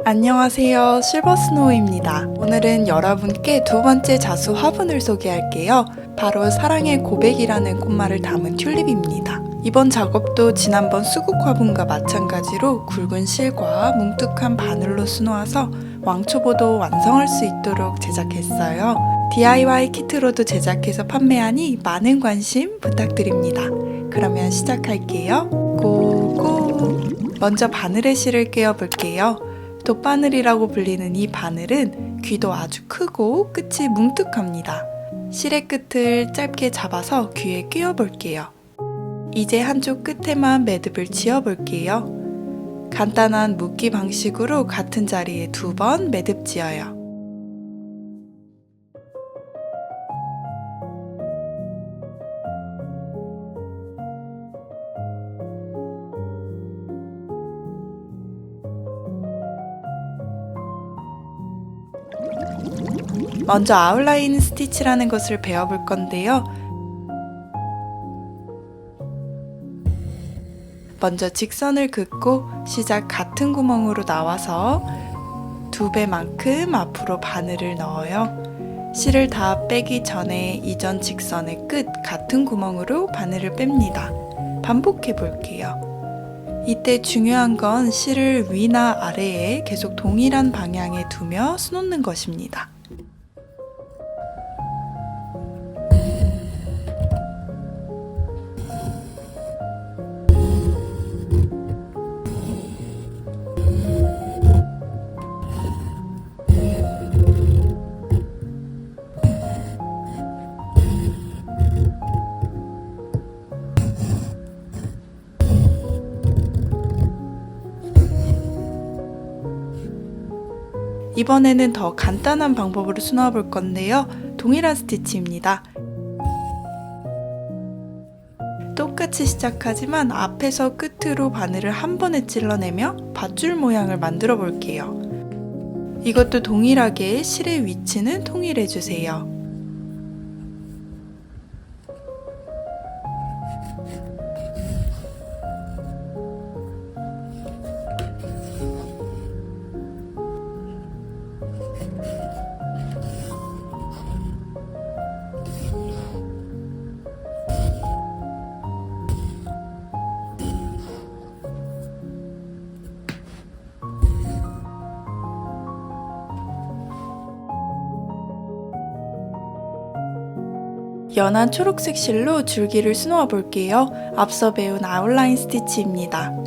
안녕하세요. 실버스노우입니다. 오늘은 여러분께 두 번째 자수 화분을 소개할게요. 바로 사랑의 고백이라는 꽃말을 담은 튤립입니다. 이번 작업도 지난번 수국 화분과 마찬가지로 굵은 실과 뭉툭한 바늘로 수놓아서 왕초보도 완성할 수 있도록 제작했어요. DIY 키트로도 제작해서 판매하니 많은 관심 부탁드립니다. 그러면 시작할게요. 고고! 먼저 바늘에 실을 끼워볼게요. 돗바늘이라고 불리는 이 바늘은 귀도 아주 크고 끝이 뭉툭합니다. 실의 끝을 짧게 잡아서 귀에 끼워 볼게요. 이제 한쪽 끝에만 매듭을 지어 볼게요. 간단한 묶기 방식으로 같은 자리에 2번 매듭 지어요. 먼저 아웃라인 스티치라는 것을 배워볼 건데요. 먼저 직선을 긋고 시작 같은 구멍으로 나와서 2배만큼 앞으로 바늘을 넣어요. 실을 다 빼기 전에 이전 직선의 끝 같은 구멍으로 바늘을 뺍니다. 반복해 볼게요. 이때 중요한 건 실을 위나 아래에 계속 동일한 방향에 두며 수놓는 것입니다. 이번에는 더 간단한 방법으로 수놓아 볼 건데요. 동일한 스티치입니다. 똑같이 시작하지만 앞에서 끝으로 바늘을 한 번에 찔러내며 밧줄 모양을 만들어 볼게요. 이것도 동일하게 실의 위치는 통일해 주세요. 연한 초록색 실로 줄기를 수놓아 볼게요. 앞서 배운 아웃라인 스티치입니다.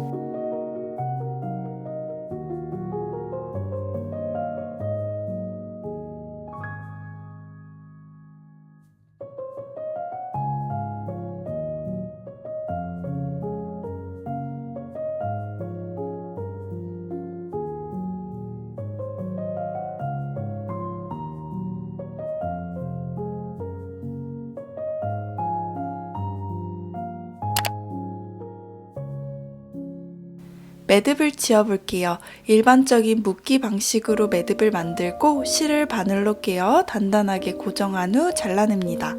매듭을 지어 볼게요. 일반적인 묶기 방식으로 매듭을 만들고 실을 바늘로 깨어 단단하게 고정한 후 잘라냅니다.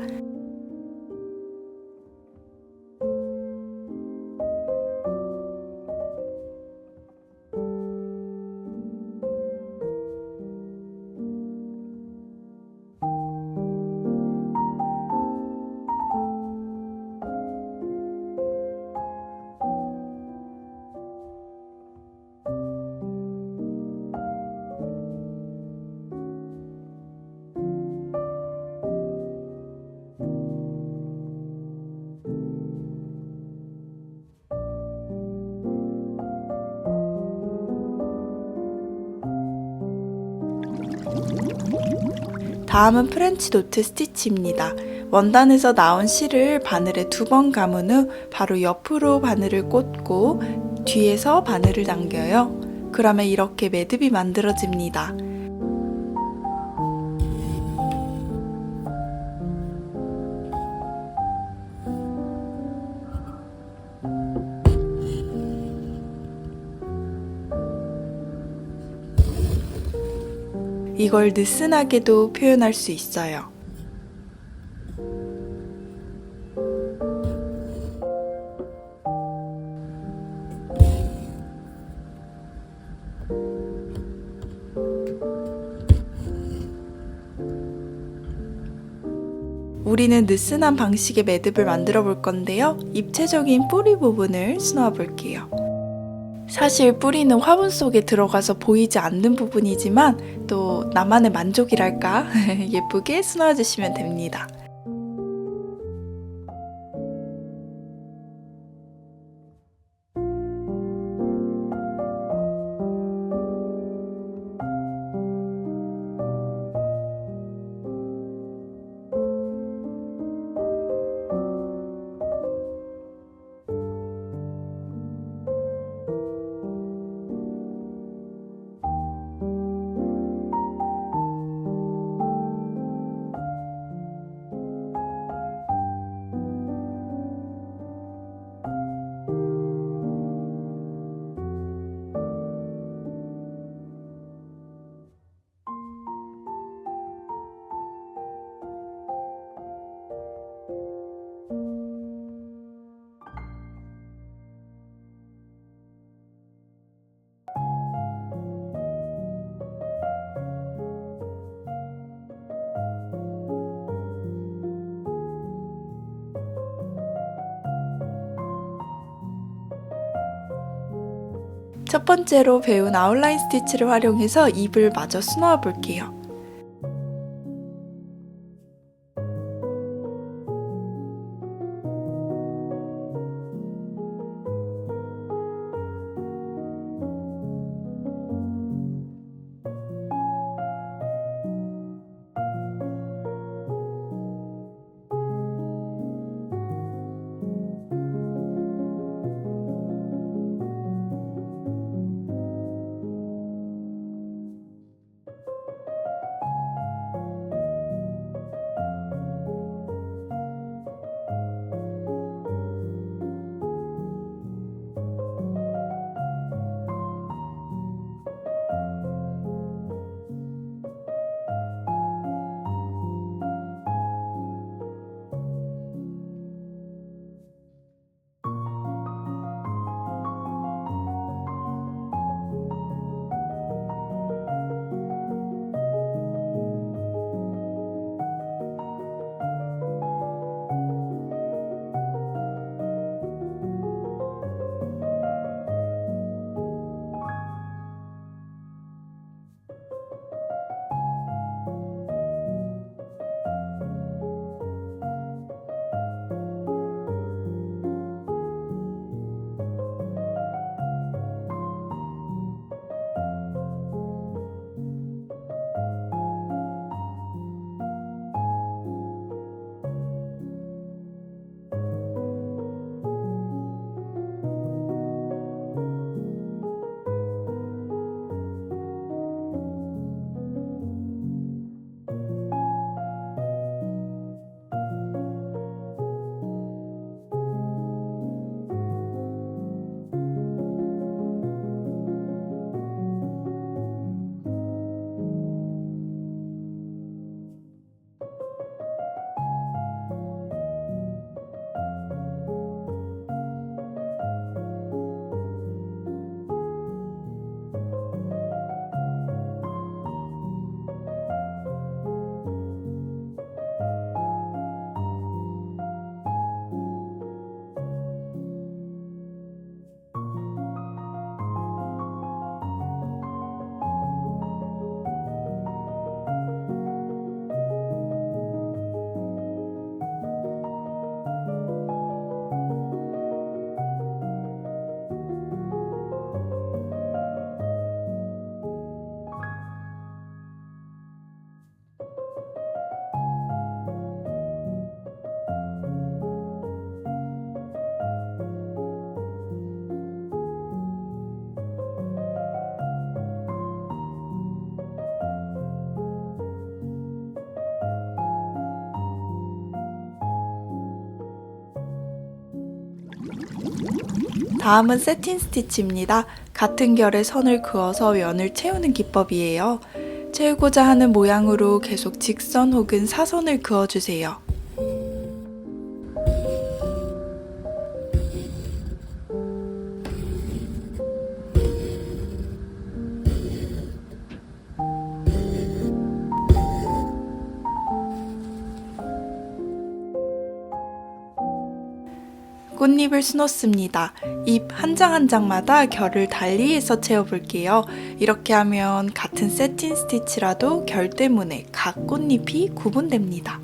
다음은 프렌치 노트 스티치입니다. 원단에서 나온 실을 바늘에 2번 감은 후 바로 옆으로 바늘을 꽂고 뒤에서 바늘을 당겨요. 그러면 이렇게 매듭이 만들어집니다. 이걸 느슨하게도 표현할 수 있어요. 우리는 느슨한 방식의 매듭을 만들어 볼 건데요. 입체적인 뿌리 부분을 수놓아 볼게요. 사실 뿌리는 화분 속에 들어가서 보이지 않는 부분이지만 또 나만의 만족이랄까? 예쁘게 수놓아 주시면 됩니다. 첫 번째로 배운 아웃라인 스티치를 활용해서 잎을 마저 수놓아 볼게요. 다음은 세틴 스티치입니다. 같은 결의 선을 그어서 면을 채우는 기법이에요. 채우고자 하는 모양으로 계속 직선 혹은 사선을 그어주세요. 꽃잎을 수놓습니다. 잎 한 장 한 장마다 결을 달리해서 채워볼게요. 이렇게 하면 같은 세틴 스티치라도 결 때문에 각 꽃잎이 구분됩니다.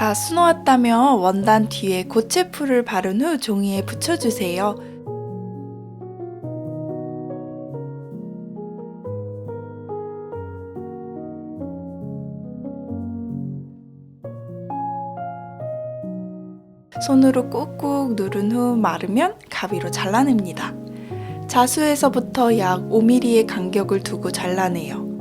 다 수놓았다면 원단 뒤에 고체풀을 바른 후 종이에 붙여주세요. 손으로 꾹꾹 누른 후 마르면 가위로 잘라냅니다. 자수에서부터 약 5mm의 간격을 두고 잘라내요.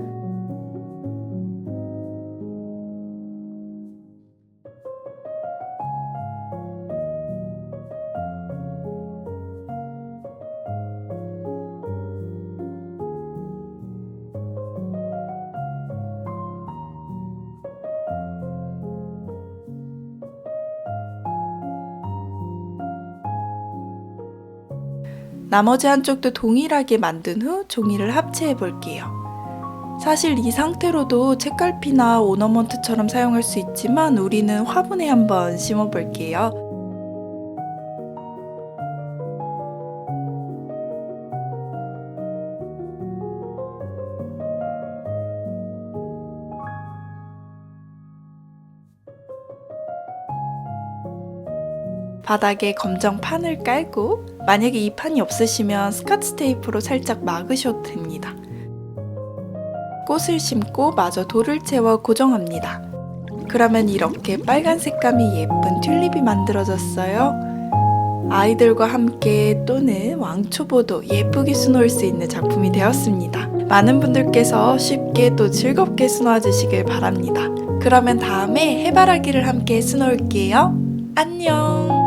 나머지 한쪽도 동일하게 만든 후 종이를 합체해 볼게요. 사실 이 상태로도 책갈피나 오너먼트처럼 사용할 수 있지만 우리는 화분에 한번 심어 볼게요. 바닥에 검정 판을 깔고 만약에 이 판이 없으시면 스카치 테이프로 살짝 막으셔도 됩니다. 꽃을 심고 마저 돌을 채워 고정합니다. 그러면 이렇게 빨간 색감이 예쁜 튤립이 만들어졌어요. 아이들과 함께 또는 왕초보도 예쁘게 수놓을 수 있는 작품이 되었습니다. 많은 분들께서 쉽게 또 즐겁게 수놓아 주시길 바랍니다. 그러면 다음에 해바라기를 함께 수놓을게요. 안녕!